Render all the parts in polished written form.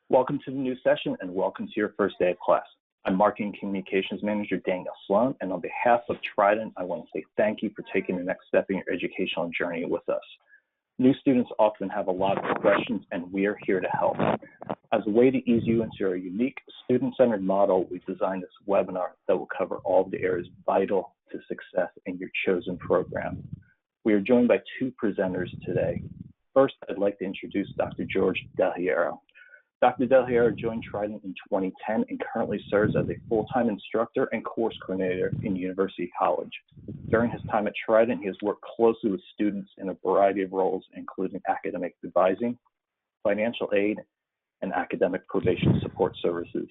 Welcome to the new session and welcome to your first day of class. I'm Marketing Communications Manager Daniel Sloan, and on behalf of Trident, I want to say thank you for taking the next step in your educational journey with us. New students often have a lot of questions, and we are here to help. As a way to ease you into our unique student-centered model, we've designed this webinar that will cover all of the areas vital to success in your chosen program. We are joined by two presenters today. First, I'd like to introduce Dr. George Del Hierro. Dr. Del Hierro joined Trident in 2010 and currently serves as a full-time instructor and course coordinator in University College. During his time at Trident, he has worked closely with students in a variety of roles, including academic advising, financial aid, and academic probation support services.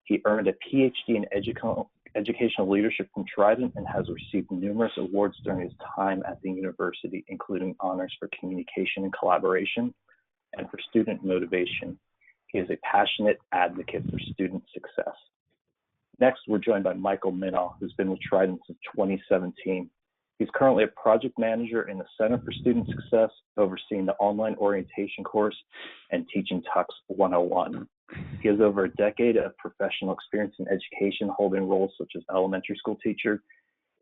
He earned a PhD in educational leadership from Trident and has received numerous awards during his time at the university, including honors for communication and collaboration and for student motivation. He is a passionate advocate for student success. Next, we're joined by Michael Minnaugh, who's been with Trident since 2017. He's currently a project manager in the Center for Student Success, overseeing the online orientation course and teaching Tux 101. He has over a decade of professional experience in education, holding roles such as elementary school teacher,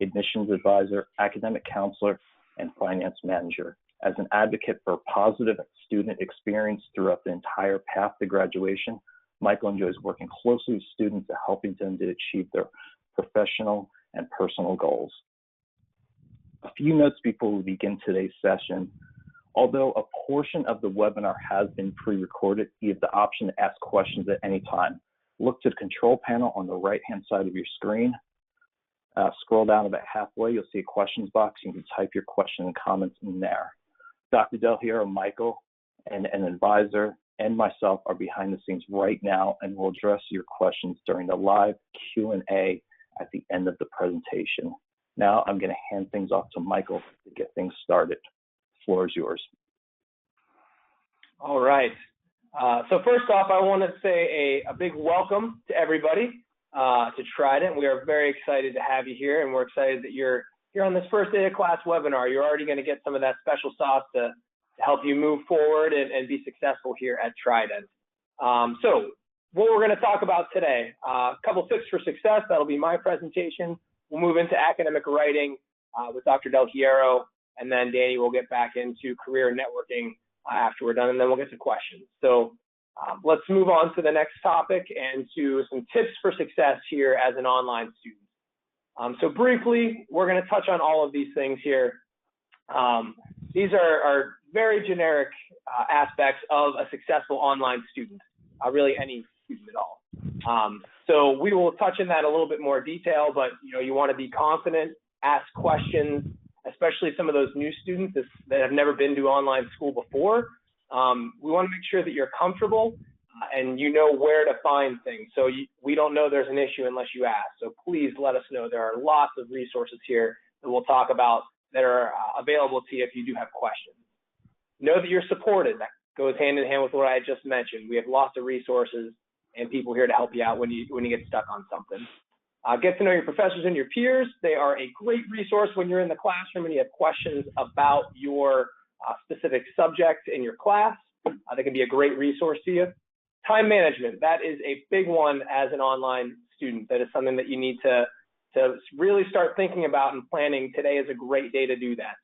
admissions advisor, academic counselor, and finance manager. As an advocate for a positive student experience throughout the entire path to graduation, Michael enjoys working closely with students and helping them to achieve their professional and personal goals. A few notes before we begin today's session. Although a portion of the webinar has been pre-recorded, you have the option to ask questions at any time. Look to the control panel on the right-hand side of your screen. Scroll down about halfway, you'll see a questions box. You can type your question and comments in there. Dr. Del Hierro, Michael, and an advisor, and myself are behind the scenes right now and will address your questions during the live Q&A at the end of the presentation. Now I'm going to hand things off to Michael to get things started. The floor is yours. All right. So first off, I want to say a big welcome to everybody to Trident. We are very excited to have you here, and we're excited that you're here on this first day of class webinar. You're already going to get some of that special sauce to help you move forward and be successful here at Trident. So what we're going to talk about today, a couple tips for success. That'll be my presentation. We'll move into academic writing with Dr. Del Hierro, and then Danny will get back into career networking after we're done, and then we'll get to questions. So let's move on to the next topic and to some tips for success here as an online student. So briefly, we're going to touch on all of these things here. These are very generic aspects of a successful online student, really any student at all. So we will touch on that a little bit more detail, but you want to be confident, ask questions, especially some of those new students that have never been to online school before. We want to make sure that you're comfortable and you know where to find things. So we don't know there's an issue unless you ask. So please let us know. There are lots of resources here that we'll talk about that are available to you if you do have questions. Know that you're supported. That goes hand in hand with what I just mentioned. We have lots of resources and people here to help you out when you get stuck on something. Get to know your professors and your peers. They are a great resource when you're in the classroom and you have questions about your specific subject in your class. They can be a great resource to you. Time management, that is a big one as an online student. That is something that you need to really start thinking about and planning. Today is a great day to do that.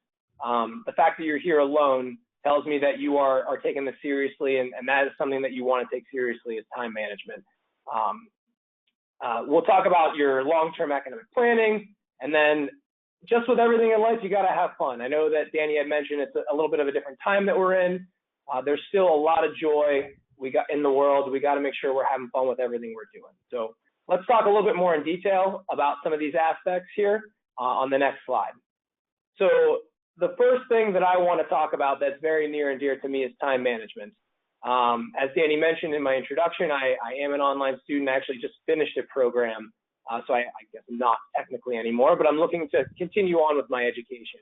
The fact that you're here alone tells me that you are taking this seriously, and that is something that you want to take seriously is time management. We'll talk about your long-term academic planning, and then just with everything in life, you got to have fun. I know that Danny had mentioned it's a little bit of a different time that we're in. There's still a lot of joy in the world. We got to make sure we're having fun with everything we're doing. So let's talk a little bit more in detail about some of these aspects here on the next slide. So the first thing that I want to talk about that's very near and dear to me is time management. As Danny mentioned in my introduction, I am an online student. I actually just finished a program, so I guess not technically anymore, but I'm looking to continue on with my education.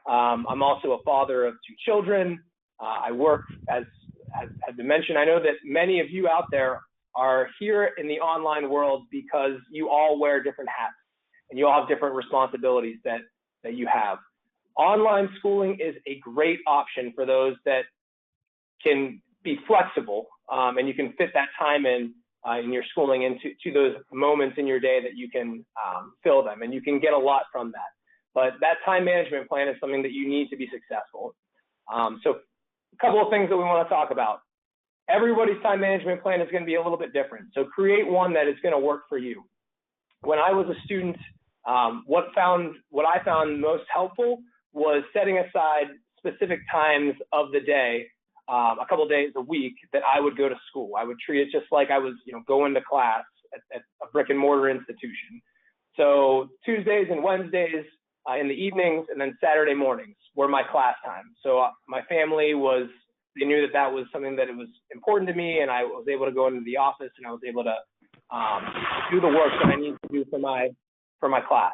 I'm also a father of 2 children. I work, as has been mentioned. I know that many of you out there are here in the online world because you all wear different hats and you all have different responsibilities that you have. Online schooling is a great option for those that can be flexible, and you can fit that time in your schooling into those moments in your day that you can fill them, and you can get a lot from that. But that time management plan is something that you need to be successful. So a couple of things that we want to talk about. Everybody's time management plan is going to be a little bit different. So create one that is going to work for you. When I was a student, what I found most helpful was setting aside specific times of the day, a couple of days a week, that I would go to school. I would treat it just like I was, going to class at a brick and mortar institution. So Tuesdays and Wednesdays in the evenings, and then Saturday mornings were my class time. So my family they knew that that was something that it was important to me, and I was able to go into the office and I was able to do the work that I need to do for my class.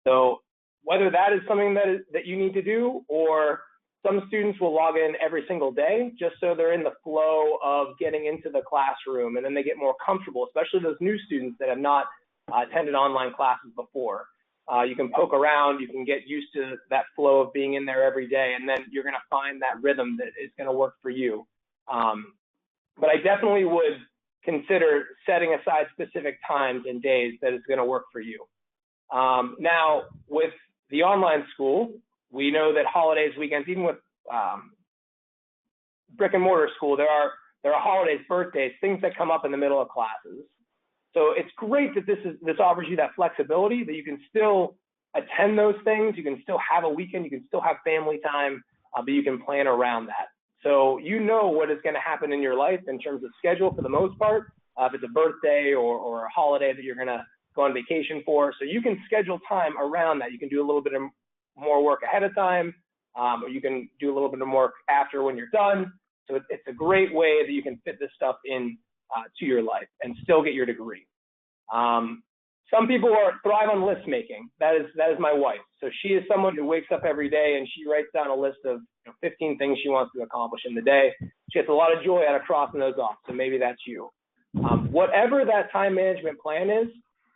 So whether that is something that you need to do, or some students will log in every single day just so they're in the flow of getting into the classroom, and then they get more comfortable, especially those new students that have not attended online classes before. You can poke around, you can get used to that flow of being in there every day, and then you're going to find that rhythm that is going to work for you. But I definitely would consider setting aside specific times and days that is going to work for you. Now, with the online school, we know that holidays, weekends, even with brick and mortar school, there are holidays, birthdays, things that come up in the middle of classes. So it's great that this offers you that flexibility, that you can still attend those things, you can still have a weekend, you can still have family time, but you can plan around that. So you know what is going to happen in your life in terms of schedule for the most part, if it's a birthday or a holiday that you're going to go on vacation for. So you can schedule time around that. You can do a little bit of more work ahead of time, or you can do a little bit of work after when you're done. So it's a great way that you can fit this stuff in to your life and still get your degree. Some people thrive on list making. That is my wife. So she is someone who wakes up every day and she writes down a list of 15 things she wants to accomplish in the day. She gets a lot of joy out of crossing those off. So maybe that's you. Whatever that time management plan is,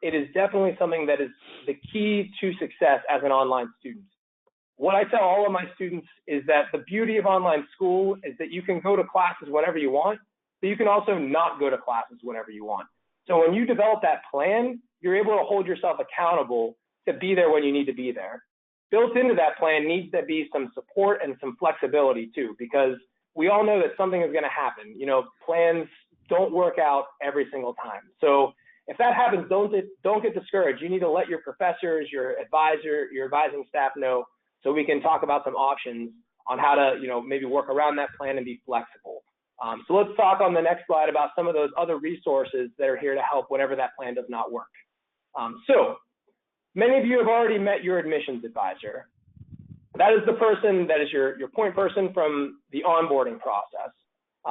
it is definitely something that is the key to success as an online student. What I tell all of my students is that the beauty of online school is that you can go to classes whenever you want, but you can also not go to classes whenever you want. So when you develop that plan, you're able to hold yourself accountable to be there when you need to be there. Built into that plan needs to be some support and some flexibility too, because we all know that something is going to happen. Plans don't work out every single time. So if that happens, don't get discouraged. You need to let your professors, your advisor, your advising staff know, so we can talk about some options on how to, maybe work around that plan and be flexible. So let's talk on the next slide about some of those other resources that are here to help whenever that plan does not work. So many of you have already met your admissions advisor. That is the person that is your point person from the onboarding process.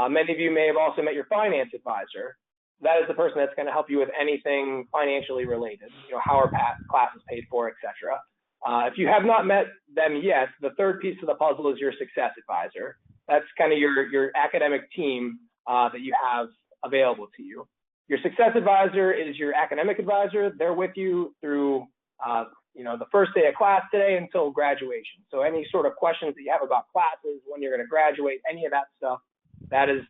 Many of you may have also met your finance advisor. That is the person that's going to help you with anything financially related, how are classes paid for, etc. If you have not met them yet, the third piece of the puzzle is your success advisor. That's kind of your academic team that you have available to you. Your success advisor is your academic advisor. They're with you through the first day of class today until graduation. So any sort of questions that you have about classes, when you're going to graduate, any of that stuff, that is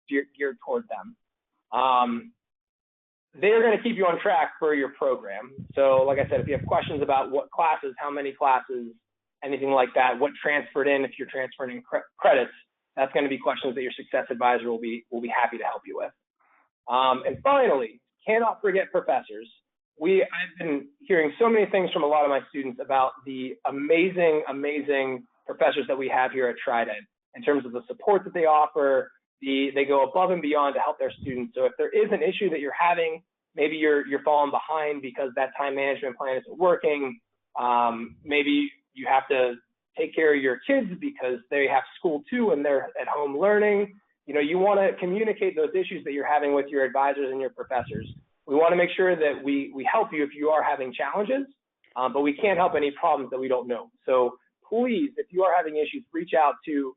geared toward them. They're going to keep you on track for your program. So like I said, if you have questions about what classes, how many classes, anything like that, what transferred in, if you're transferring in credits, that's going to be questions that your success advisor will be happy to help you with. And finally, cannot forget professors. I've been hearing so many things from a lot of my students about the amazing, amazing professors that we have here at Trident in terms of the support that they offer. They go above and beyond to help their students. So if there is an issue that you're having, maybe you're falling behind because that time management plan isn't working. Maybe you have to take care of your kids because they have school too and they're at home learning. You want to communicate those issues that you're having with your advisors and your professors. We want to make sure that we help you if you are having challenges, but we can't help any problems that we don't know. So please, if you are having issues, reach out to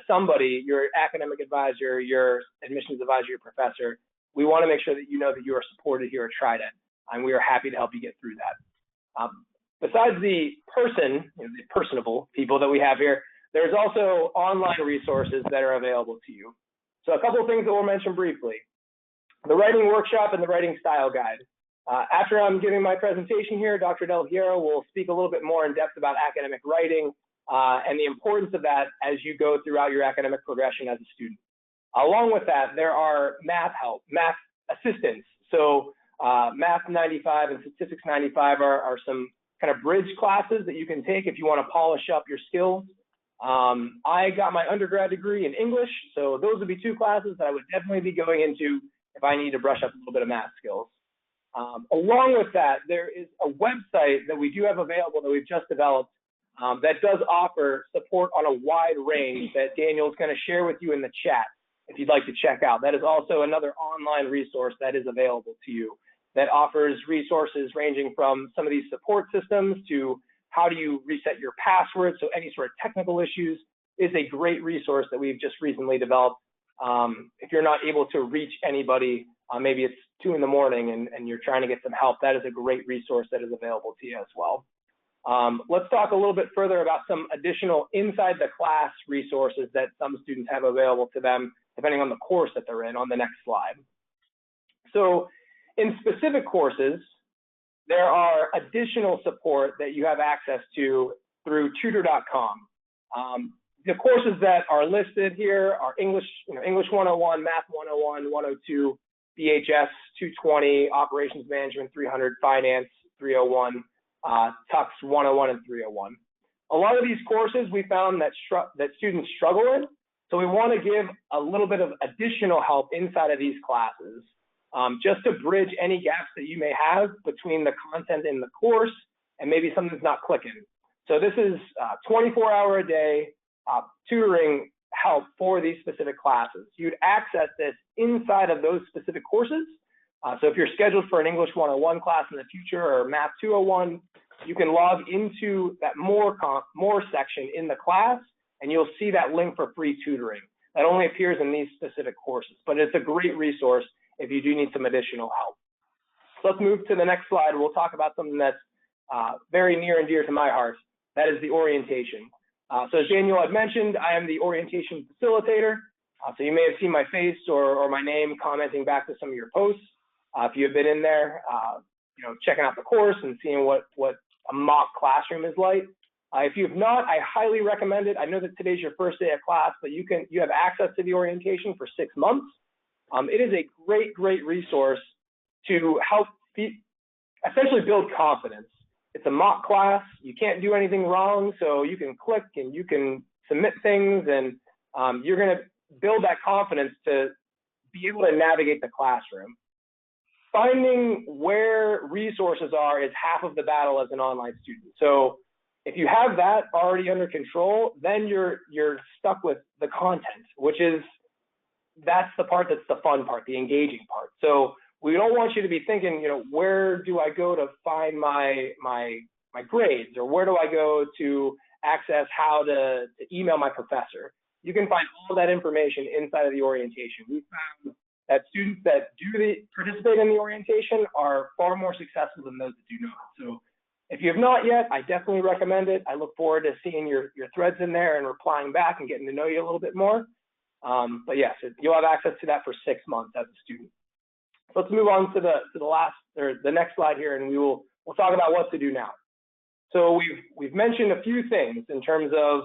somebody, your academic advisor, your admissions advisor, your professor. We want to make sure that you know that you are supported here at Trident, and we are happy to help you get through that. besides the the personable people that we have here, there's also online resources that are available to you. So a couple of things that we'll mention briefly. The writing workshop and the writing style guide. After I'm giving my presentation here, Dr. Del Hierro will speak a little bit more in depth about academic writing and the importance of that as you go throughout your academic progression as a student. Along with that, there are math assistance. So Math 95 and Statistics 95 are some kind of bridge classes that you can take if you want to polish up your skills. I got my undergrad degree in English, so those would be two classes that I would definitely be going into if I need to brush up a little bit of math skills. Along with that, there is a website that we do have available that we've just developed that does offer support on a wide range that Daniel's going to share with you in the chat if you'd like to check out. That is also another online resource that is available to you that offers resources ranging from some of these support systems to how do you reset your password, so any sort of technical issues is a great resource that we've just recently developed. If you're not able to reach anybody, maybe it's 2 in the morning and you're trying to get some help, that is a great resource that is available to you as well. Let's talk a little bit further about some additional inside the class resources that some students have available to them, depending on the course that they're in on the next slide. So in specific courses, there are additional support that you have access to through Tutor.com. The courses that are listed here are English, English 101, Math 101, 102, BHS 220, Operations Management 300, Finance 301, Tux 101 and 301. A lot of these courses we found that students struggle in, so we want to give a little bit of additional help inside of these classes, just to bridge any gaps that you may have between the content in the course and maybe something's not clicking. So this is 24-hour a day tutoring help for these specific classes. You'd access this inside of those specific courses. So if you're scheduled for an English 101 class in the future or Math 201, you can log into that more section in the class, and you'll see that link for free tutoring. That only appears in these specific courses, but it's a great resource if you do need some additional help. So let's move to the next slide. We'll talk about something that's very near and dear to my heart. That is the orientation. So as Daniel had mentioned, I am the orientation facilitator. So you may have seen my face or my name commenting back to some of your posts. If you have been in there, checking out the course and seeing what a mock classroom is like. If you have not, I highly recommend it. I know that today's your first day of class, but you have access to the orientation for 6 months. It is a great resource to help essentially build confidence. It's a mock class. You can't do anything wrong, so you can click and you can submit things, and you're going to build that confidence to be able to navigate the classroom. Finding where resources are is half of the battle as an online student. So if you have that already under control, then you're stuck with the content, which is that's the part that's the fun part, the engaging part. So we don't want you to be thinking, where do I go to find my grades, or where do I go to access how to email my professor? You can find all that information inside of the orientation. We found that students that do participate in the orientation are far more successful than those that do not. So if you have not yet, I definitely recommend it. I look forward to seeing your threads in there and replying back and getting to know you a little bit more. But yes, you'll have access to that for 6 months as a student. So let's move on to the next slide here, and we'll talk about what to do now. So we've mentioned a few things in terms of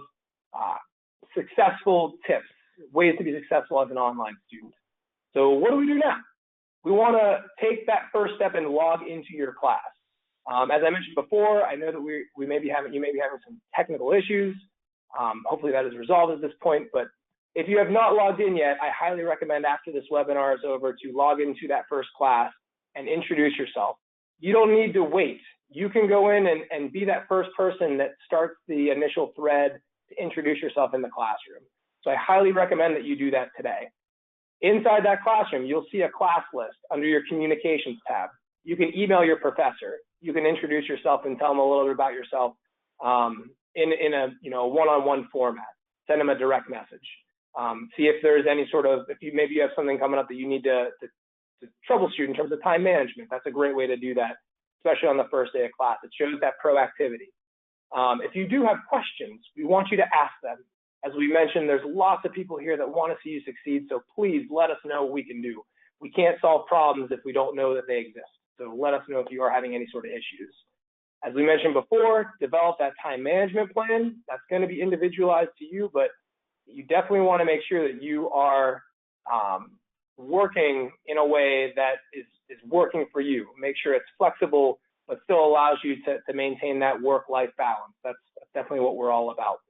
successful tips, ways to be successful as an online student. So what do we do now? We want to take that first step and log into your class. As I mentioned before, I know that you may be having some technical issues. Hopefully that is resolved at this point, but if you have not logged in yet, I highly recommend after this webinar is over to log into that first class and introduce yourself. You don't need to wait. You can go in and be that first person that starts the initial thread to introduce yourself in the classroom. So I highly recommend that you do that today. Inside that classroom, you'll see a class list under your communications tab. You can email your professor. You can introduce yourself and tell them a little bit about yourself in a one-on-one format. Send them a direct message. See if there's any sort of, maybe you have something coming up that you need to troubleshoot in terms of time management. That's a great way to do that. especially on the first day of class. It shows that proactivity. If you do have questions, we want you to ask them. As we mentioned, there's lots of people here that want to see you succeed, so please let us know what we can do. We can't solve problems if we don't know that they exist. So let us know if you are having any sort of issues. As we mentioned before, develop that time management plan. That's going to be individualized to you, but you definitely want to make sure that you are working in a way that is working for you. Make sure it's flexible, but still allows you to maintain that work-life balance. That's definitely what we're all about.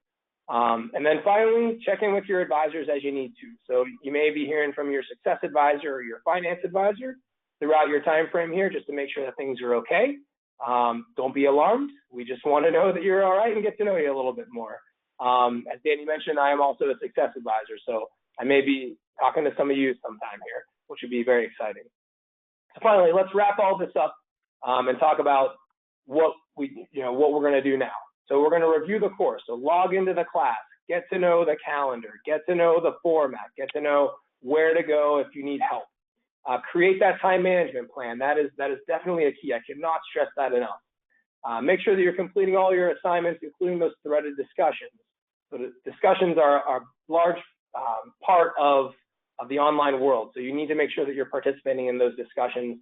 And then finally, check in with your advisors as you need to. So you may be hearing from your success advisor or your finance advisor throughout your time frame here, just to make sure that things are okay. Don't be alarmed. We just want to know that you're all right and get to know you a little bit more. As Danny mentioned, I am also a success advisor, so I may be talking to some of you sometime here, which would be very exciting. So finally, let's wrap all this up and talk about what we're going to do now. So we're going to review the course. So log into the class, get to know the calendar, get to know the format, get to know where to go if you need help. Create that time management plan. That is definitely a key. I cannot stress that enough. Make sure that you're completing all your assignments, including those threaded discussions. So the discussions are a large part of the online world. So you need to make sure that you're participating in those discussions,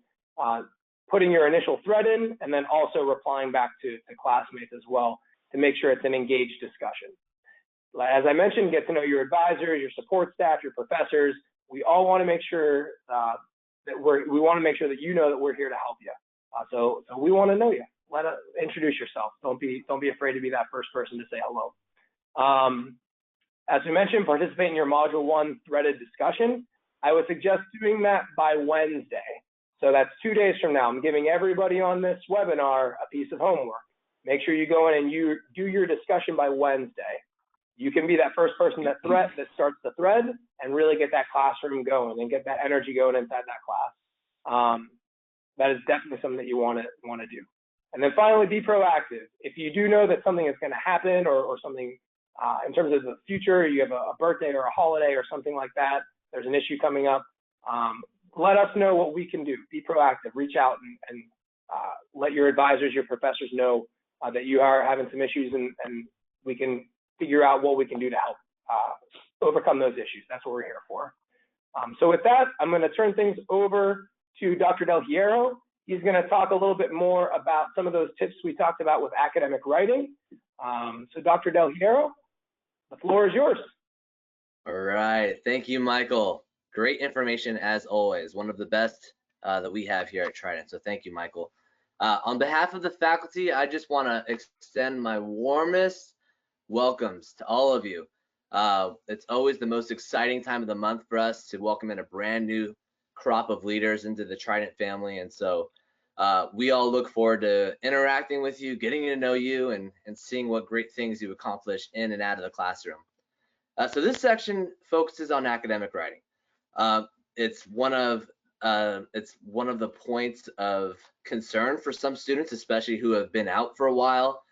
putting your initial thread in, and then also replying back to classmates as well to make sure it's an engaged discussion. As I mentioned, get to know your advisors, your support staff, your professors. We all want to make sure that you know that we're here to help you. So we want to know you. Introduce yourself. Don't be afraid to be that first person to say hello. As we mentioned, participate in your Module 1 threaded discussion. I would suggest doing that by Wednesday. So that's 2 days from now. I'm giving everybody on this webinar a piece of homework. Make sure you go in and you do your discussion by Wednesday. You can be that first person that starts the thread and really get that classroom going and get that energy going inside that class. That is definitely something that you want to do. And then finally, be proactive. If you do know that something is going to happen or something in terms of the future, you have a birthday or a holiday or something like that, there's an issue coming up, let us know what we can do. Be proactive. Reach out and let your advisors, your professors know that you are having some issues, and we can figure out what we can do to help overcome those issues. That's what we're here for. So with that, I'm going to turn things over to Dr. Del Hierro. He's going to talk a little bit more about some of those tips we talked about with academic writing. So Dr. Del Hierro, the floor is yours. All right. Thank you, Michael. Great information as always. One of the best that we have here at Trident. So thank you, Michael. On behalf of the faculty, I just want to extend my warmest welcomes to all of you. It's always the most exciting time of the month for us to welcome in a brand new crop of leaders into the Trident family. And so we all look forward to interacting with you, getting to know you, and seeing what great things you accomplish in and out of the classroom. So this section focuses on academic writing. It's one of the points of concern for some students, especially who have been out for a while.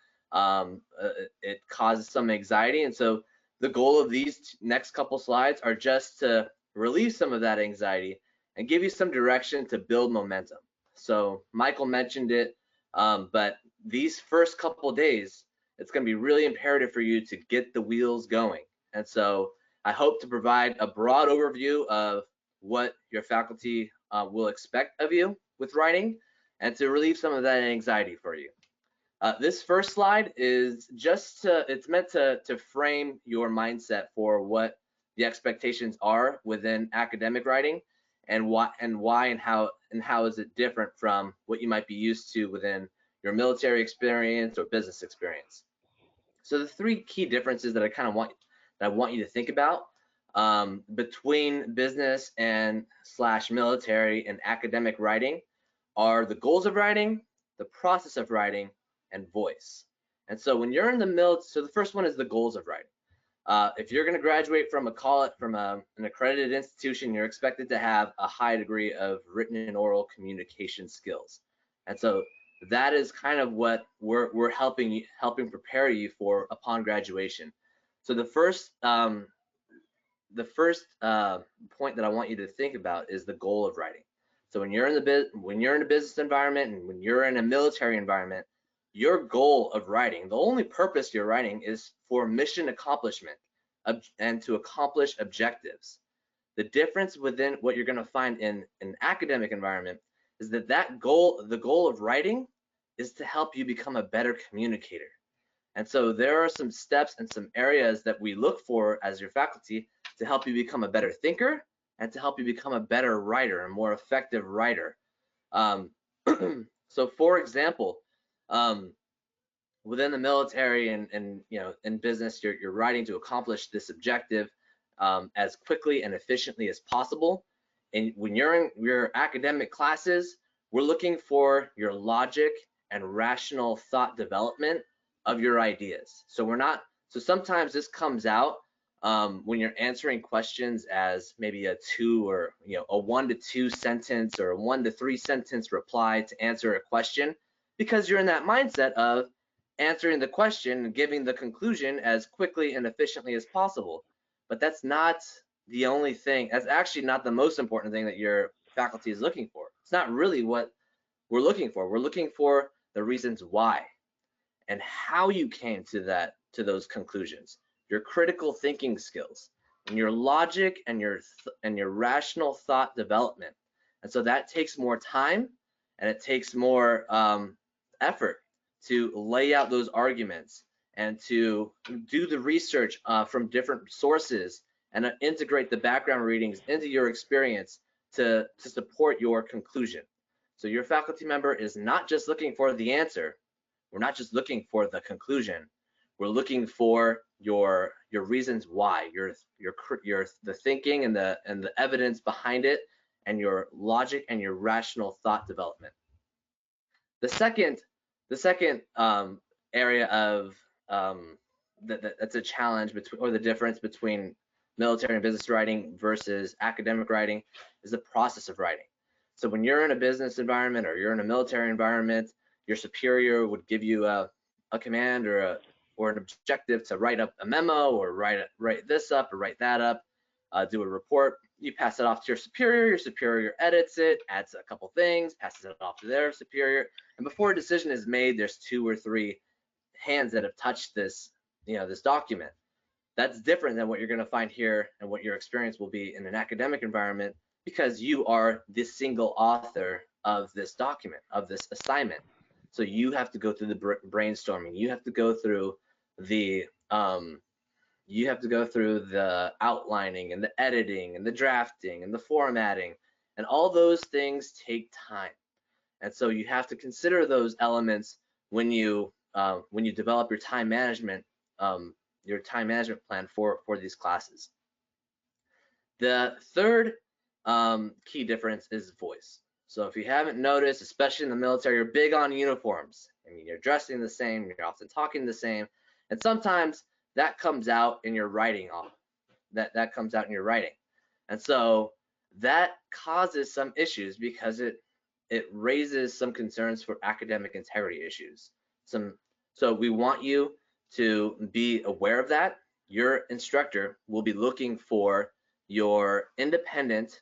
It causes some anxiety, and so the goal of these next couple slides are just to relieve some of that anxiety and give you some direction to build momentum. So Michael mentioned it, but these first couple days, it's going to be really imperative for you to get the wheels going. And so I hope to provide a broad overview of what your faculty will expect of you with writing and to relieve some of that anxiety for you. This first slide is it's meant to frame your mindset for what the expectations are within academic writing and why and how is it different from what you might be used to within your military experience or business experience. So the three key differences that I want you to think about between business and / military and academic writing are the goals of writing, the process of writing, and voice. And so when you're in the military, so the first one is the goals of writing. If you're going to graduate from an accredited institution, you're expected to have a high degree of written and oral communication skills. And so that is kind of what we're helping prepare you for upon graduation. So the first point that I want you to think about is the goal of writing. So when you're in a business environment and when you're in a military environment, your goal of writing, the only purpose you're writing is for mission accomplishment and to accomplish objectives. The difference within what you're going to find in an academic environment is that the goal of writing is to help you become a better communicator. And so there are some steps and some areas that we look for as your faculty to help you become a better thinker and to help you become a better writer, a more effective writer. So for example, within the military and in business, you're writing to accomplish this objective as quickly and efficiently as possible. And when you're in your academic classes, we're looking for your logic and rational thought development of your ideas. So sometimes this comes out when you're answering questions as maybe a 1 to 2 sentence or a 1 to 3 sentence reply to answer a question, because you're in that mindset of answering the question and giving the conclusion as quickly and efficiently as possible. But that's not the only thing. That's actually not the most important thing that your faculty is looking for. It's not really what we're looking for. We're looking for the reasons why and how you came to those conclusions, your critical thinking skills, and your logic and your rational thought development. And so that takes more time and it takes more effort to lay out those arguments and to do the research from different sources and integrate the background readings into your experience to support your conclusion. So your faculty member is not just looking for the answer. We're not just looking for the conclusion. We're looking for your reasons why, the thinking and the evidence behind it, and your logic and your rational thought development. The second area of that's a challenge or the difference between military and business writing versus academic writing is the process of writing. So when you're in a business environment or you're in a military environment, your superior would give you a command or an objective to write up a memo or write this up or write that up, do a report. You pass it off to your superior edits it, adds a couple things, passes it off to their superior, and before a decision is made, there's 2 or 3 hands that have touched this document. That's different than what you're going to find here and what your experience will be in an academic environment, because you are the single author of this document, of this assignment. So you have to go through the brainstorming. You have to go through the outlining and the editing and the drafting and the formatting, and all those things take time. And so you have to consider those elements when you develop your time management plan for these classes. The third key difference is voice. So if you haven't noticed, especially in the military, you're big on uniforms. I mean, you're dressing the same, you're often talking the same, and sometimes that comes out in your writing. That comes out in your writing, and so that causes some issues because it raises some concerns for academic integrity issues. So we want you to be aware of that. Your instructor will be looking for your independent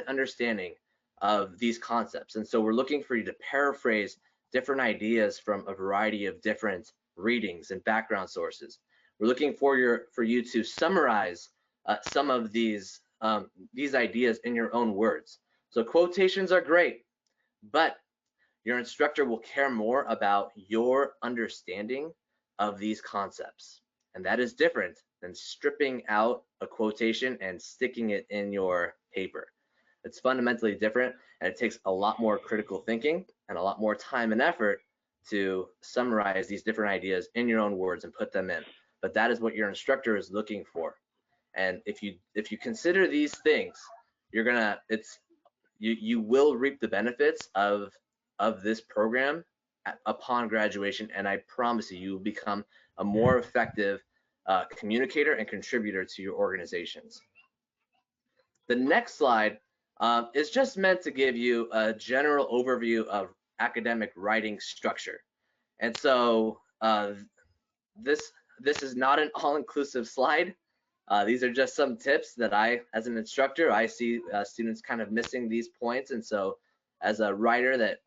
understanding of these concepts. And so we're looking for you to paraphrase different ideas from a variety of different readings and background sources. We're looking for you to summarize some of these ideas in your own words. So quotations are great, but your instructor will care more about your understanding of these concepts. And that is different than stripping out a quotation and sticking it in your paper. It's fundamentally different, and it takes a lot more critical thinking and a lot more time and effort to summarize these different ideas in your own words and put them in. But that is what your instructor is looking for. And if you consider these things, you will reap the benefits of this program upon graduation, and I promise you will become a more effective communicator and contributor to your organizations. The next slide is just meant to give you a general overview of academic writing structure. And so this is not an all-inclusive slide. These are just some tips that I, as an instructor, I see students kind of missing these points. And so as a writer that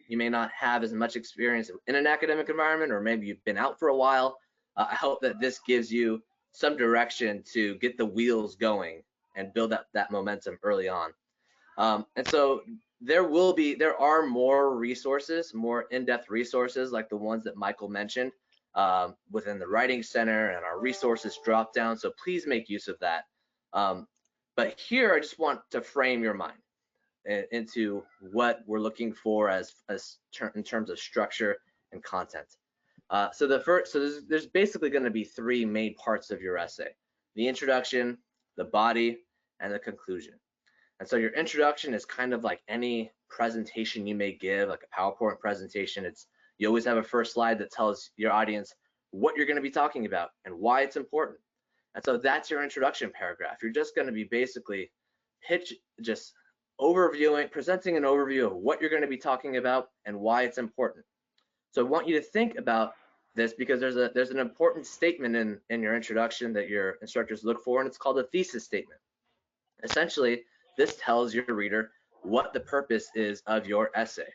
you may not have as much experience in an academic environment, or maybe you've been out for a while, I hope that this gives you some direction to get the wheels going and build up that momentum early on. And so there are more resources, more in-depth resources like the ones that Michael mentioned within the Writing Center and our resources drop down. So please make use of that. But here I just want to frame your mind into what we're looking for in terms of structure and content. So there's basically going to be three main parts of your essay: the introduction, the body, and the conclusion. And so your introduction is kind of like any presentation you may give, like a PowerPoint presentation. You always have a first slide that tells your audience what you're going to be talking about and why it's important. And so that's your introduction paragraph. You're just going to be basically presenting an overview of what you're going to be talking about and why it's important. So I want you to think about this, because there's an important statement in your introduction that your instructors look for, and it's called a thesis statement. Essentially, this tells your reader what the purpose is of your essay.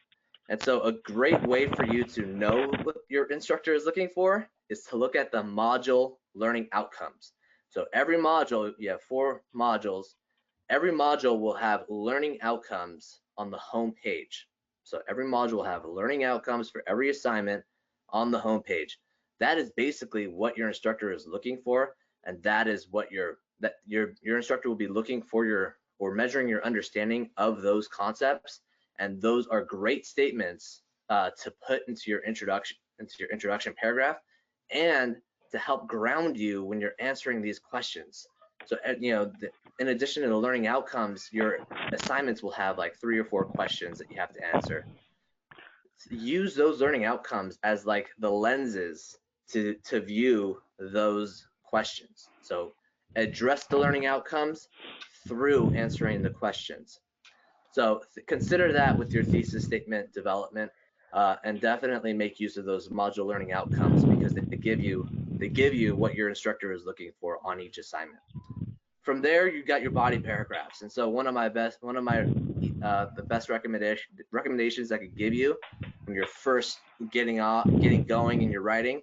And so a great way for you to know what your instructor is looking for is to look at the module learning outcomes. So every module, you have 4 modules. Every module will have learning outcomes on the home page. So every module will have learning outcomes for every assignment on the home page. That is basically what your instructor is looking for, and that is what your instructor will be looking for or measuring your understanding of those concepts. And those are great statements to put into your introduction paragraph, and to help ground you when you're answering these questions. So in addition to the learning outcomes, your assignments will have like 3 or 4 questions that you have to answer. Use those learning outcomes as like the lenses to view those questions. So address the learning outcomes through answering the questions. So consider that with your thesis statement development, and definitely make use of those module learning outcomes, because they give you what your instructor is looking for on each assignment. From there, you got your body paragraphs. And so the best recommendations I could give you when you're first getting going in your writing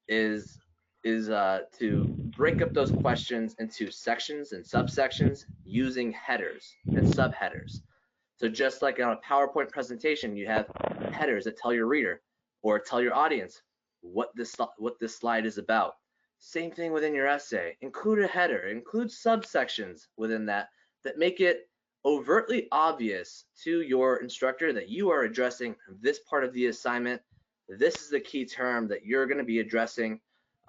is to break up those questions into sections and subsections using headers and subheaders. So just like on a PowerPoint presentation, you have headers that tell your reader or tell your audience what this slide is about. Same thing within your essay. Include a header, include subsections within that make it overtly obvious to your instructor that you are addressing this part of the assignment. This is the key term that you're going to be addressing.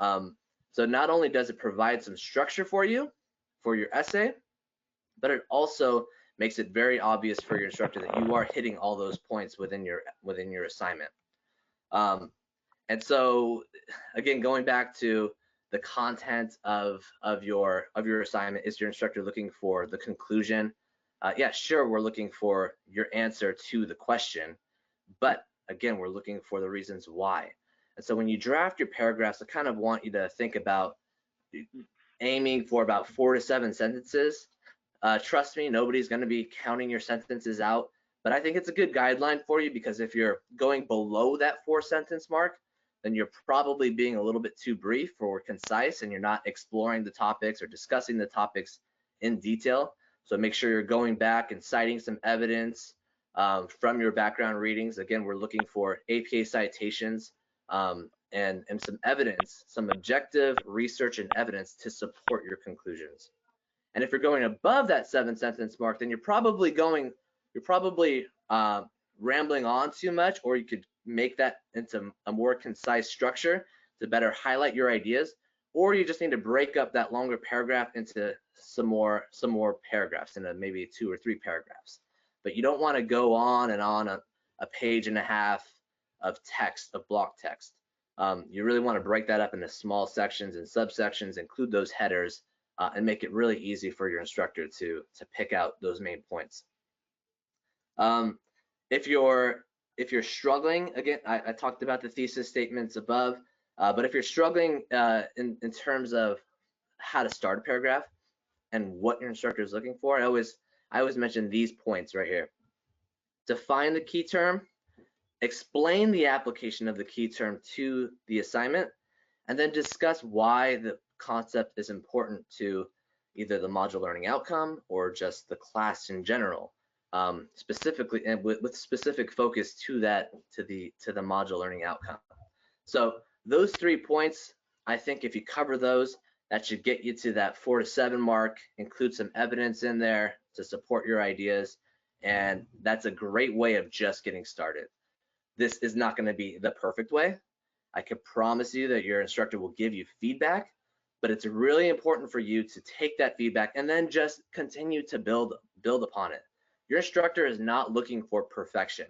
So not only does it provide some structure for you for your essay, but it also makes it very obvious for your instructor that you are hitting all those points within your assignment. And so again, going back to the content of your assignment, is your instructor looking for the conclusion? Yeah, sure, we're looking for your answer to the question, but again, we're looking for the reasons why. And so when you draft your paragraphs, I kind of want you to think about aiming for about 4 to 7 sentences. Trust me, nobody's going to be counting your sentences out, but I think it's a good guideline for you, because if you're going below that 4-sentence mark, then you're probably being a little bit too brief or concise, and you're not exploring the topics or discussing the topics in detail. So make sure you're going back and citing some evidence from your background readings. Again, we're looking for APA citations and some evidence, some objective research and evidence to support your conclusions. And if you're going above that 7-sentence mark, then you're probably rambling on too much, or you could make that into a more concise structure to better highlight your ideas, or you just need to break up that longer paragraph into some more paragraphs, into maybe 2 or 3 paragraphs. But you don't want to go on and on a page and a half of text, of block text. You really want to break that up into small sections and subsections, include those headers, and make it really easy for your instructor to pick out those main points. If you're struggling, again, I talked about the thesis statements above, but if you're struggling in terms of how to start a paragraph and what your instructor is looking for, I always mention these points right here. Define the key term, explain the application of the key term to the assignment, and then discuss why the concept is important to either the module learning outcome or just the class in general, specifically and with specific focus to the module learning outcome. So those 3 points, I think if you cover those, that should get you to that 4 to 7 mark. Include some evidence in there to support your ideas, and that's a great way of just getting started. This is not going to be the perfect way. I can promise you that your instructor will give you feedback, but it's really important for you to take that feedback and then just continue to build upon it. Your instructor is not looking for perfection.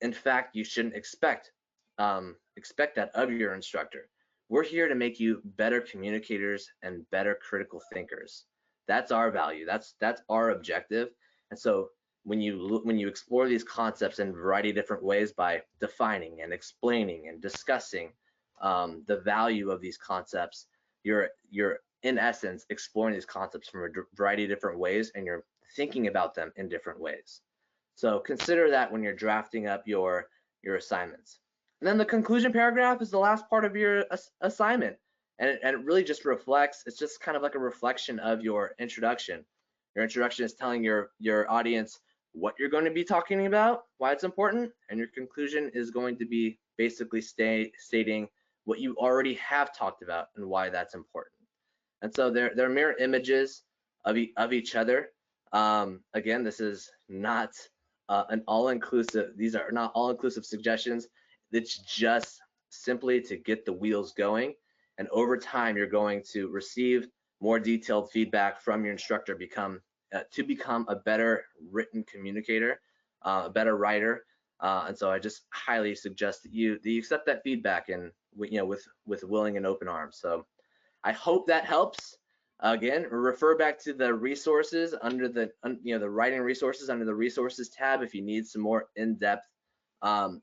In fact, you shouldn't expect that of your instructor. We're here to make you better communicators and better critical thinkers. That's our value. That's our objective. And so when you explore these concepts in a variety of different ways by defining and explaining and discussing the value of these concepts, you're in essence exploring these concepts from a variety of different ways, and you're thinking about them in different ways. So consider that when you're drafting up your assignments. And then the conclusion paragraph is the last part of your assignment, and it really just reflects, it's just kind of like a reflection of your introduction. Your introduction is telling your audience what you're going to be talking about, why it's important, and your conclusion is going to be basically stating what you already have talked about and why that's important. And so they're mirror images of each other. Again, this is not an all-inclusive, these are not all-inclusive suggestions. It's just simply to get the wheels going, and over time you're going to receive more detailed feedback from your instructor to become a better written communicator, a better writer. And so I just highly suggest that you accept that feedback, and with willing and open arms. So I hope that helps. Again, refer back to the resources under the writing resources under the resources tab if you need some more in-depth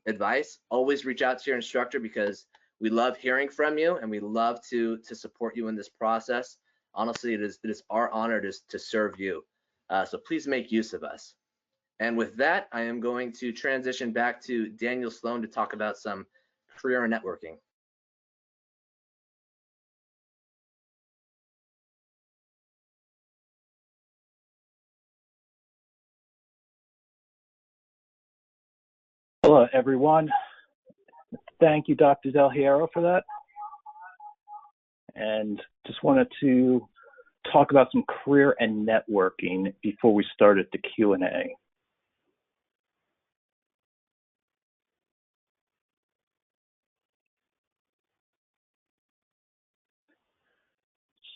advice. Always reach out to your instructor, because we love hearing from you and we love to support you in this process. Honestly, it is our honor to serve you. So please make use of us. And with that, I am going to transition back to Daniel Sloan to talk about some career and networking. Hello, everyone. Thank you, Dr. Del Hierro, for that. And just wanted to talk about some career and networking before we started the Q&A.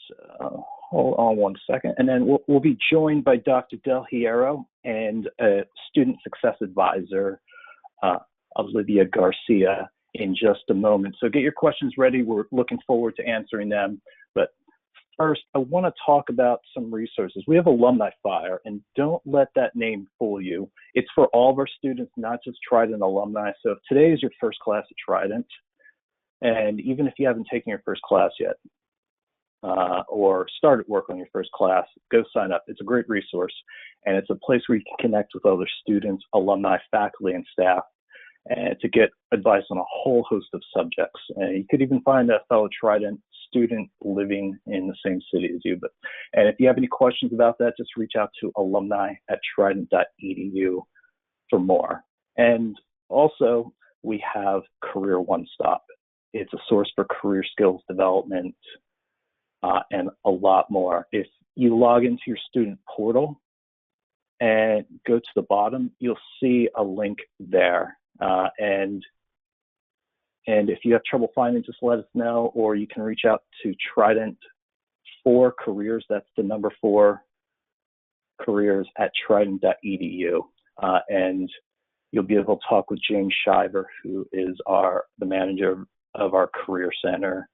So hold on one second, and then we'll be joined by Dr. Del Hierro and a student success advisor, Olivia Garcia, in just a moment. So get your questions ready. We're looking forward to answering them. But first, I want to talk about some resources. We have Alumni Fire, and don't let that name fool you. It's for all of our students, not just Trident alumni. So if today is your first class at Trident, and even if you haven't taken your first class yet, or started work on your first class, go sign up. It's a great resource, and it's a place where you can connect with other students, alumni, faculty, and staff, and to get advice on a whole host of subjects. And you could even find a fellow Trident student living in the same city as you. And if you have any questions about that, just reach out to alumni@trident.edu for more. And also, we have Career One Stop. It's a source for career skills development, and a lot more. If you log into your student portal and go to the bottom, you'll see a link there. And if you have trouble finding, just let us know, or you can reach out to Trident for Careers. That's the number 4 careers at trident.edu. And you'll be able to talk with James Shiver, who is the manager of our Career Center,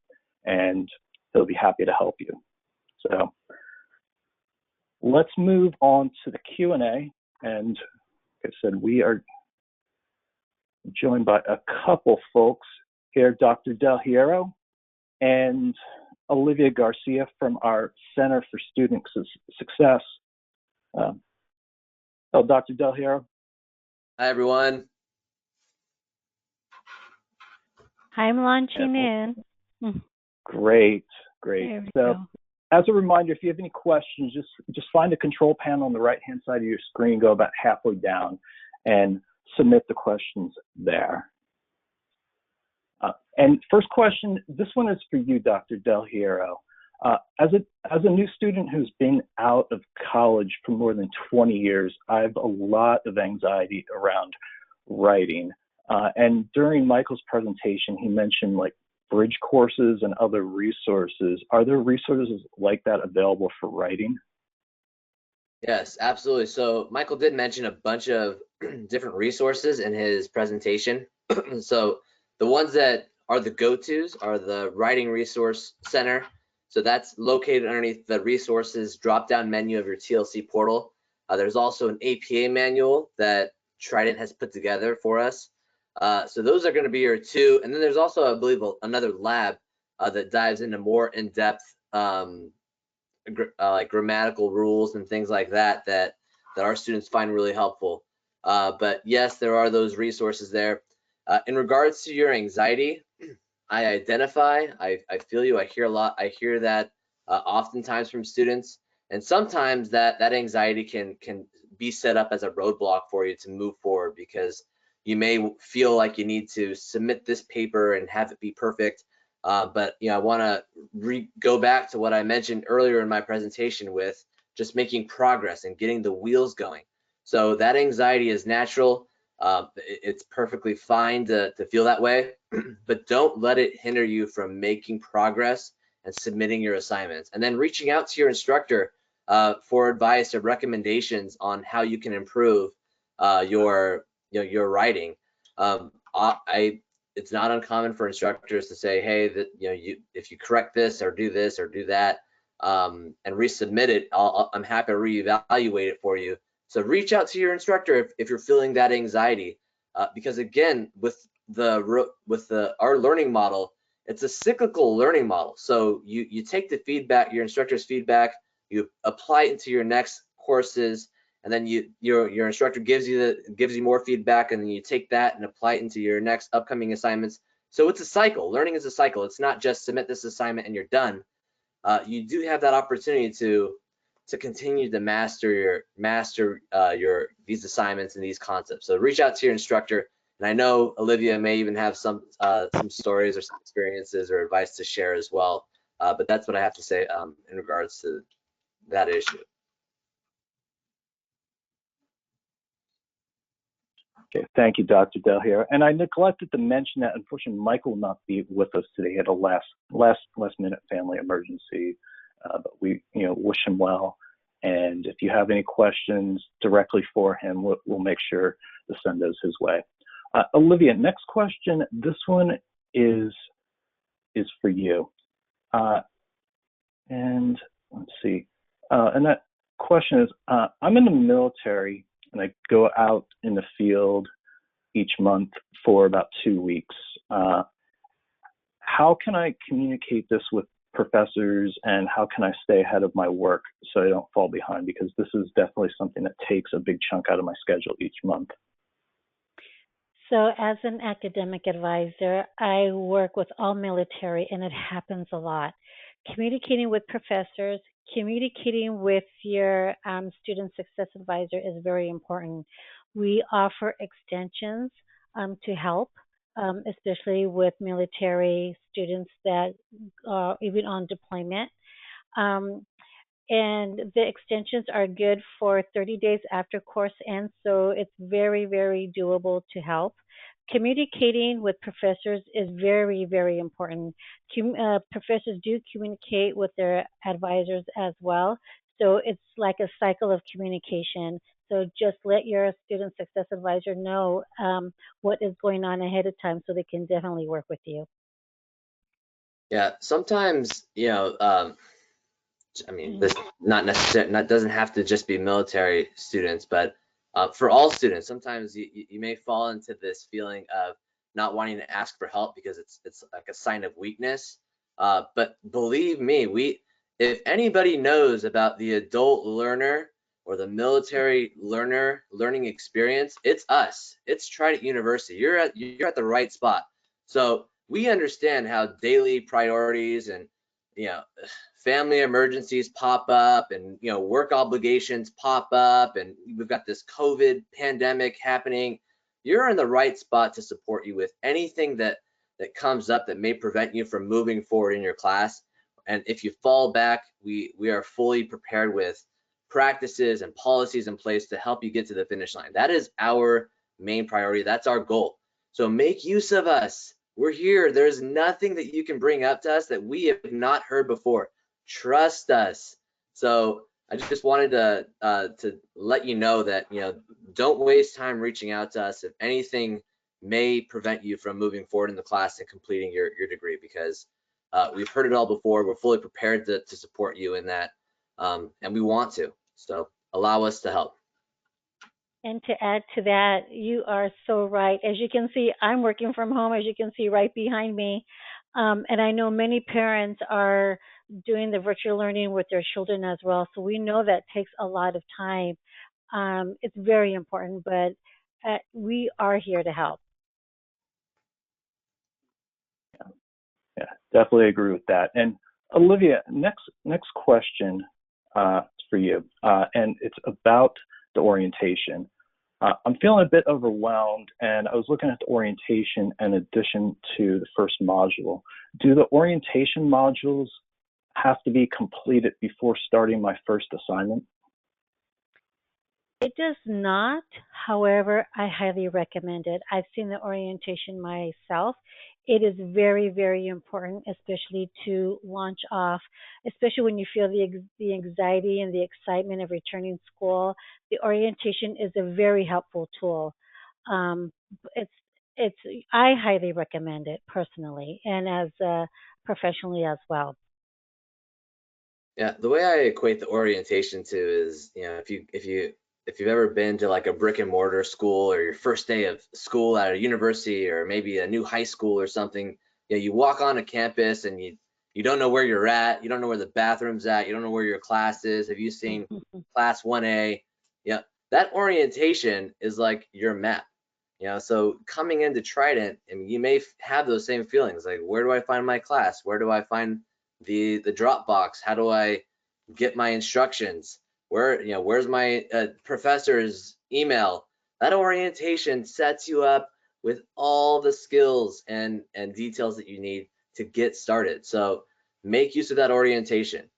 and he'll be happy to help you. So let's move on to the Q&A. And like I said, we are joined by a couple folks here, Dr. Del Hierro and Olivia Garcia from our Center for Student Success. Dr. Del Hierro. Hi, everyone. I'm launching in. Great. So, as a reminder, if you have any questions, just find the control panel on the right-hand side of your screen, go about halfway down, and submit the questions there. And first question, this one is for you, Dr. Del Hierro. As a new student who's been out of college for more than 20 years, I have a lot of anxiety around writing. And during Michael's presentation, he mentioned like bridge courses and other resources. Are there resources like that available for writing? Yes, absolutely. So Michael did mention a bunch of different resources in his presentation. So the ones that are the go-tos are the Writing Resource Center. So that's located underneath the resources drop-down menu of your TLC portal. There's also an APA manual that Trident has put together for us. So those are going to be your two. And then there's also, I believe, another lab that dives into more in-depth like grammatical rules and things like that our students find really helpful. But yes, there are those resources there. In regards to your anxiety, I identify, I feel you, I hear a lot, I hear that oftentimes from students, and sometimes that anxiety can be set up as a roadblock for you to move forward, because you may feel like you need to submit this paper and have it be perfect. But I want to go back to what I mentioned earlier in my presentation with just making progress and getting the wheels going. So that anxiety is natural. It's perfectly fine to feel that way, but don't let it hinder you from making progress and submitting your assignments, and then reaching out to your instructor for advice or recommendations on how you can improve your writing. It's not uncommon for instructors to say, hey, that if you correct this or do that and resubmit it, I'm happy to reevaluate it for you. So reach out to your instructor if you're feeling that anxiety, because again, with our learning model, it's a cyclical learning model. So you take the feedback, your instructor's feedback, you apply it into your next courses, and then your instructor gives you more feedback, and then you take that and apply it into your next upcoming assignments. So it's a cycle. Learning is a cycle. It's not just submit this assignment and you're done. You do have that opportunity to continue to master these assignments and these concepts. So reach out to your instructor. And I know Olivia may even have some stories or some experiences or advice to share as well. But that's what I have to say in regards to that issue. Okay, thank you, Dr. Del Hierro. And I neglected to mention that unfortunately Michael will not be with us today. He had a last minute family emergency, but we wish him well. And if you have any questions directly for him, we'll make sure to send those his way. Olivia, next question. This one is for you. And let's see. And that question is, I'm in the military and I go out in the field each month for about 2 weeks. How can I communicate this with professors, and how can I stay ahead of my work so I don't fall behind? Because this is definitely something that takes a big chunk out of my schedule each month. So as an academic advisor, I work with all military, and it happens a lot. Communicating with professors, communicating with your student success advisor is very important. We offer extensions to help, especially with military students that are even on deployment. And the extensions are good for 30 days after course ends, so it's very, very doable to help. Communicating with professors is very, very important. Professors do communicate with their advisors as well, so it's like a cycle of communication. So just let your student success advisor know what is going on ahead of time, so they can definitely work with you. Yeah, sometimes I mean, this doesn't have to just be military students, but for all students, sometimes you may fall into this feeling of not wanting to ask for help because it's like a sign of weakness. But believe me, if anybody knows about the adult learner or the military learning experience, it's us. It's Trident University. You're at the right spot. So we understand how daily priorities and family emergencies pop up, and work obligations pop up, and we've got this COVID pandemic happening. You're in the right spot to support you with anything that comes up that may prevent you from moving forward in your class. And if you fall back, we are fully prepared with practices and policies in place to help you get to the finish line. That is our main priority. That's our goal. So make use of us. We're here. There's nothing that you can bring up to us that we have not heard before. Trust us. So I just wanted to let you know that, don't waste time reaching out to us if anything may prevent you from moving forward in the class and completing your degree, because we've heard it all before. We're fully prepared to support you in that, and we want to. So allow us to help. And to add to that, you are so right. As you can see, I'm working from home, as you can see right behind me. And I know many parents are doing the virtual learning with their children as well. So we know that takes a lot of time. It's very important, but we are here to help. Yeah, definitely agree with that. And Olivia, next question for you, and it's about the orientation. I'm feeling a bit overwhelmed, and I was looking at the orientation in addition to the first module. Do the orientation modules have to be completed before starting my first assignment? It does not. However, I highly recommend it. I've seen the orientation myself. It is very, very important, especially to launch off, especially when you feel the anxiety and the excitement of returning school. The orientation is a very helpful tool. Um, it's it's I highly recommend it personally and as professionally as well. Yeah, the way I equate the orientation to is, if you've ever been to like a brick and mortar school, or your first day of school at a university, or maybe a new high school or something, you walk on a campus and you don't know where you're at, you don't know where the bathroom's at, you don't know where your class is. Have you seen class 1A? Yeah, that orientation is like your map. So coming into Trident, I mean, you may have those same feelings, like, where do I find my class? Where do I find the drop box? How do I get my instructions? Where's my professor's email? That orientation sets you up with all the skills and details that you need to get started. So make use of that orientation.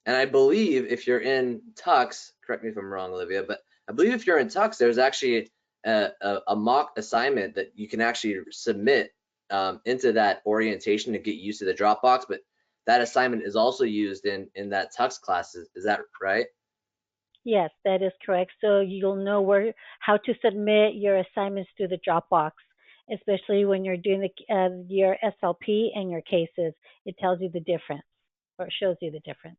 And I believe if you're in Tux, correct me if I'm wrong, Olivia, but I believe if you're in Tux, there's actually a mock assignment that you can actually submit into that orientation to get used to the Dropbox. But that assignment is also used in that Tux class. Is that right? Yes, that is correct. So you'll know how to submit your assignments to the Dropbox, especially when you're doing your SLP and your cases. It tells you the difference, or it shows you the difference.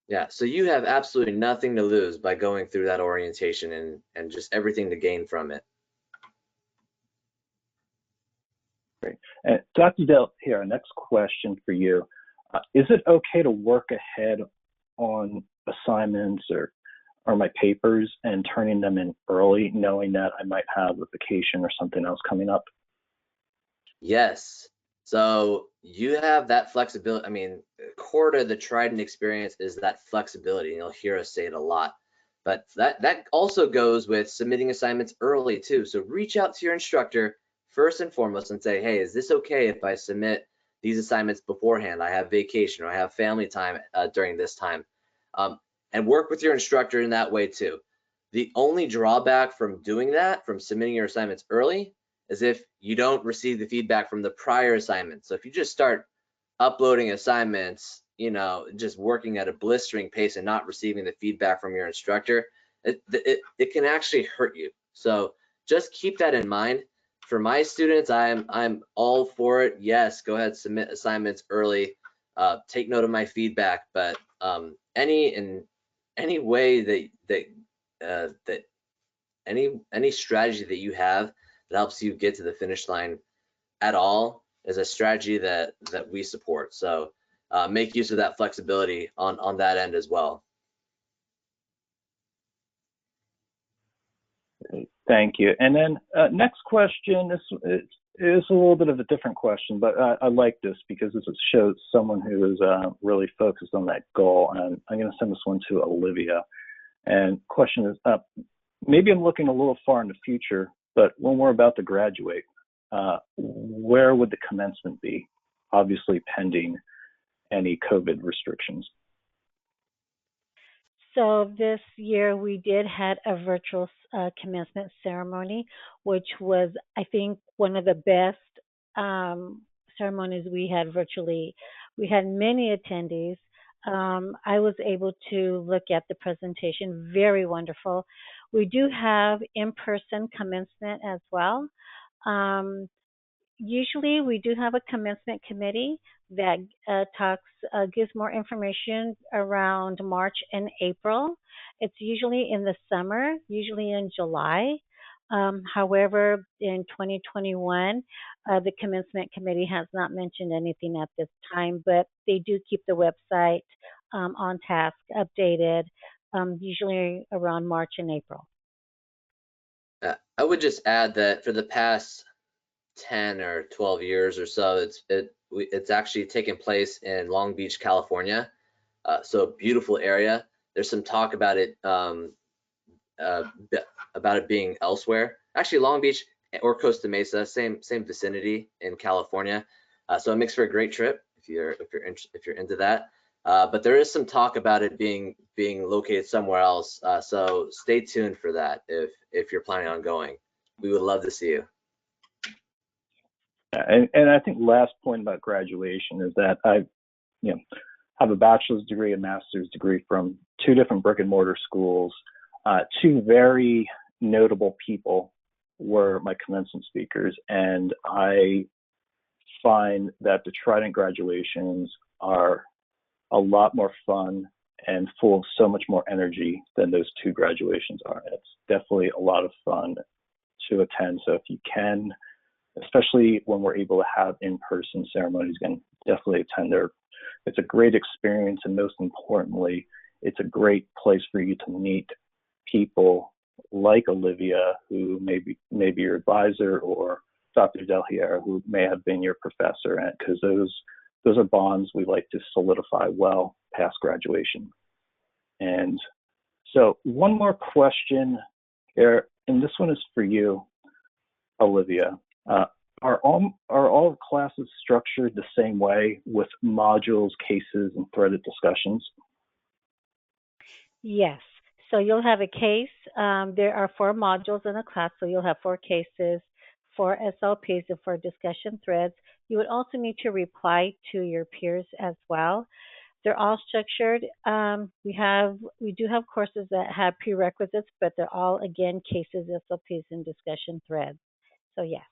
Yeah, so you have absolutely nothing to lose by going through that orientation, and just everything to gain from it. Great. And Dr. Del, here, next question for you. Is it okay to work ahead on assignments or my papers and turning them in early, knowing that I might have a vacation or something else coming up? Yes. So you have that flexibility. I mean, core to the Trident experience is that flexibility. You'll hear us say it a lot. But that also goes with submitting assignments early too. So reach out to your instructor first and foremost and say, hey, is this okay if I submit these assignments beforehand? I have vacation, or I have family time during this time. And work with your instructor in that way too. The only drawback from doing that, from submitting your assignments early, is if you don't receive the feedback from the prior assignment. So if you just start uploading assignments, just working at a blistering pace and not receiving the feedback from your instructor, it can actually hurt you. So just keep that in mind. For my students, I'm all for it. Yes, go ahead, submit assignments early. Take note of my feedback, but any way that any strategy that you have that helps you get to the finish line at all is a strategy that we support. So make use of that flexibility on that end as well. Thank you. And then next question is a little bit of a different question, but I like this because this shows someone who is really focused on that goal. And I'm going to send this one to Olivia. And question is, maybe I'm looking a little far in the future, but when we're about to graduate, where would the commencement be? Obviously pending any COVID restrictions. So this year we did had a virtual commencement ceremony, which was, I think, one of the best ceremonies we had virtually. We had many attendees. I was able to look at the presentation, very wonderful. We do have in-person commencement as well. Usually we do have a commencement committee that gives more information around March and April. It's usually in the summer, usually in July. However, in 2021, the commencement committee has not mentioned anything at this time, but they do keep the website on task, updated, usually around March and April. I would just add that for the past 10 or 12 years or so, it's actually taken place in Long Beach, California. So a beautiful area. There's some talk about it being elsewhere. Actually, Long Beach or Costa Mesa, same vicinity in California. So it makes for a great trip if you're into that. But there is some talk about it being located somewhere else. So stay tuned for that if you're planning on going. We would love to see you. And I think last point about graduation is that I have a bachelor's degree, a master's degree from 2 different brick and mortar schools. 2 very notable people were my commencement speakers, and I find that the Trident graduations are a lot more fun and full of so much more energy than those 2 graduations are. It's definitely a lot of fun to attend. So if you can, especially when we're able to have in-person ceremonies, again, definitely attend there. It's a great experience, and most importantly, it's a great place for you to meet people like Olivia, who may be your advisor, or Dr. Del Hierro, who may have been your professor, and because those are bonds we like to solidify well past graduation. And so one more question here, and this one is for you, Olivia. Are all classes structured the same way with modules, cases, and threaded discussions? Yes. So you'll have a case. There are 4 modules in a class, so you'll have 4 cases, 4 SLPs, and 4 discussion threads. You would also need to reply to your peers as well. They're all structured. We do have courses that have prerequisites, but they're all, again, cases, SLPs, and discussion threads. So yes.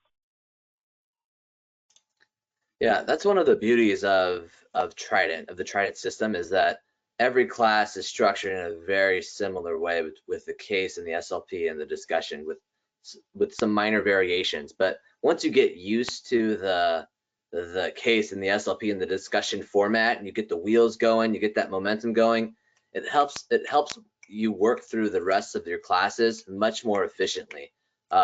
Yeah, that's one of the beauties of Trident, of the Trident system, is that every class is structured in a very similar way with the case and the SLP and the discussion with some minor variations. But once you get used to the case and the SLP and the discussion format, and you get the wheels going, you get that momentum going, it helps you work through the rest of your classes much more efficiently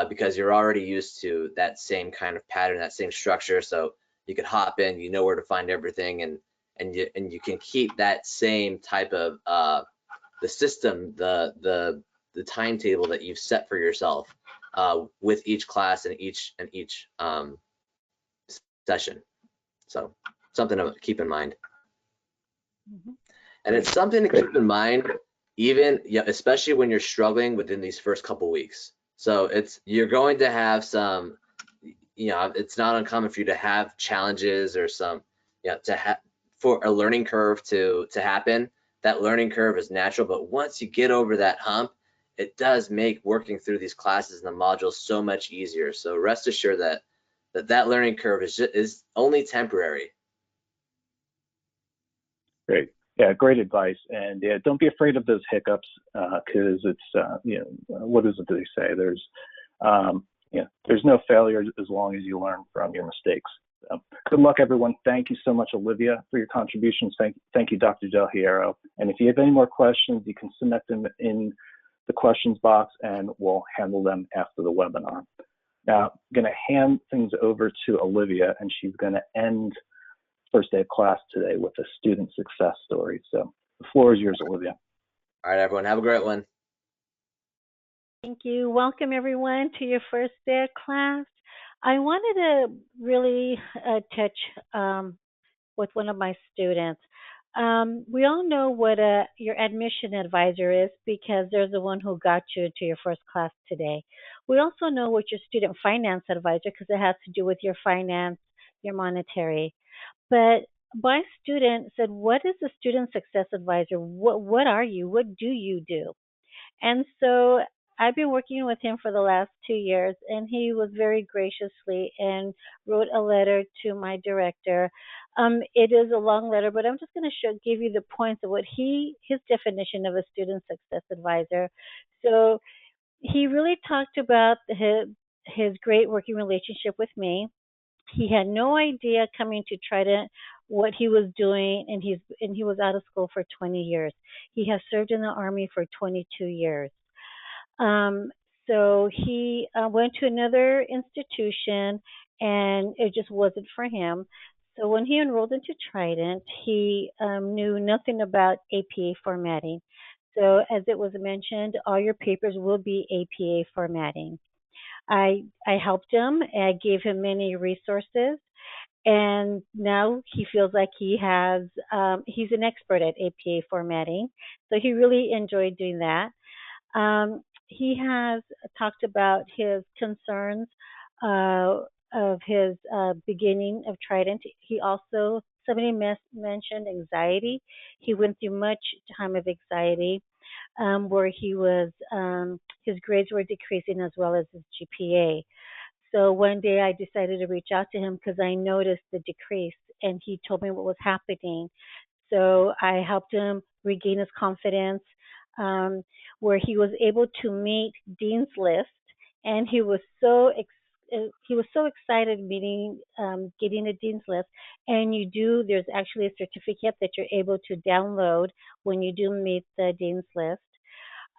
because you're already used to that same kind of pattern, that same structure. So you could hop in, you know where to find everything, and you can keep that same type of the system, the timetable that you've set for yourself with each class and each session. So something to keep in mind. Mm-hmm. And it's something to keep in mind, even especially when you're struggling within these first couple weeks. So you're going to have some. It's not uncommon for you to have challenges or for a learning curve to happen. That learning curve is natural, but once you get over that hump, it does make working through these classes and the modules so much easier. So rest assured that learning curve is only temporary. Great. Yeah, great advice. And yeah, don't be afraid of those hiccups because it's, what is it they say? There's no failure as long as you learn from your mistakes. So, good luck, everyone. Thank you so much, Olivia, for your contributions. Thank you, Dr. Del Hierro. And if you have any more questions, you can submit them in the questions box, and we'll handle them after the webinar. Now, I'm going to hand things over to Olivia, and she's going to end first day of class today with a student success story. So the floor is yours, Olivia. All right, everyone, have a great one. Thank you. Welcome, everyone, to your first day of class. I wanted to really touch with one of my students. We all know what your admission advisor is because there's the one who got you to your first class today. We also know what your student finance advisor, because it has to do with your finance, your monetary. But my student said, "What is a student success advisor? What are you? What do you do?" And so I've been working with him for the last 2 years, and he was very graciously and wrote a letter to my director. It is a long letter, but I'm just going to give you the points of what his definition of a student success advisor. So he really talked about his great working relationship with me. He had no idea coming to Trident what he was doing, and he was out of school for 20 years. He has served in the Army for 22 years. Um, so he went to another institution, and it just wasn't for him. So when he enrolled into Trident, he knew nothing about APA formatting. So as it was mentioned, all your papers will be APA formatting. I helped him. I gave him many resources, and now he feels like he's an expert at APA formatting. So he really enjoyed doing that. He has talked about his concerns uh, of his beginning of Trident. Somebody mentioned anxiety. He went through much time of anxiety where his grades were decreasing as well as his GPA. So one day I decided to reach out to him because I noticed the decrease, and he told me what was happening. So I helped him regain his confidence, um, where he was able to meet Dean's List, and he was so excited getting a Dean's List. And there's actually a certificate that you're able to download when you do meet the Dean's List.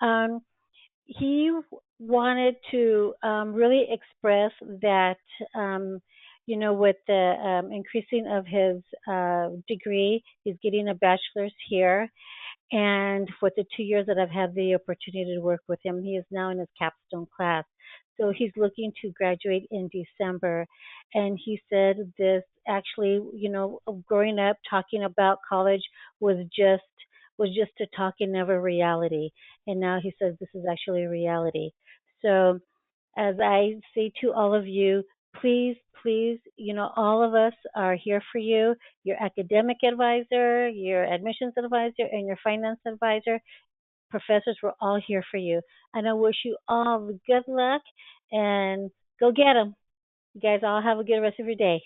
Um, he wanted to really express that, with the increasing of his degree, he's getting a bachelor's here. And for the 2 years that I've had the opportunity to work with him, he is now in his capstone class. So he's looking to graduate in December. And he said this actually, growing up talking about college was just a talk and never reality. And now he says this is actually a reality. So as I say to all of you, please, please, all of us are here for you. Your academic advisor, your admissions advisor, and your finance advisor, professors, we're all here for you. And I wish you all good luck, and go get them. You guys all have a good rest of your day.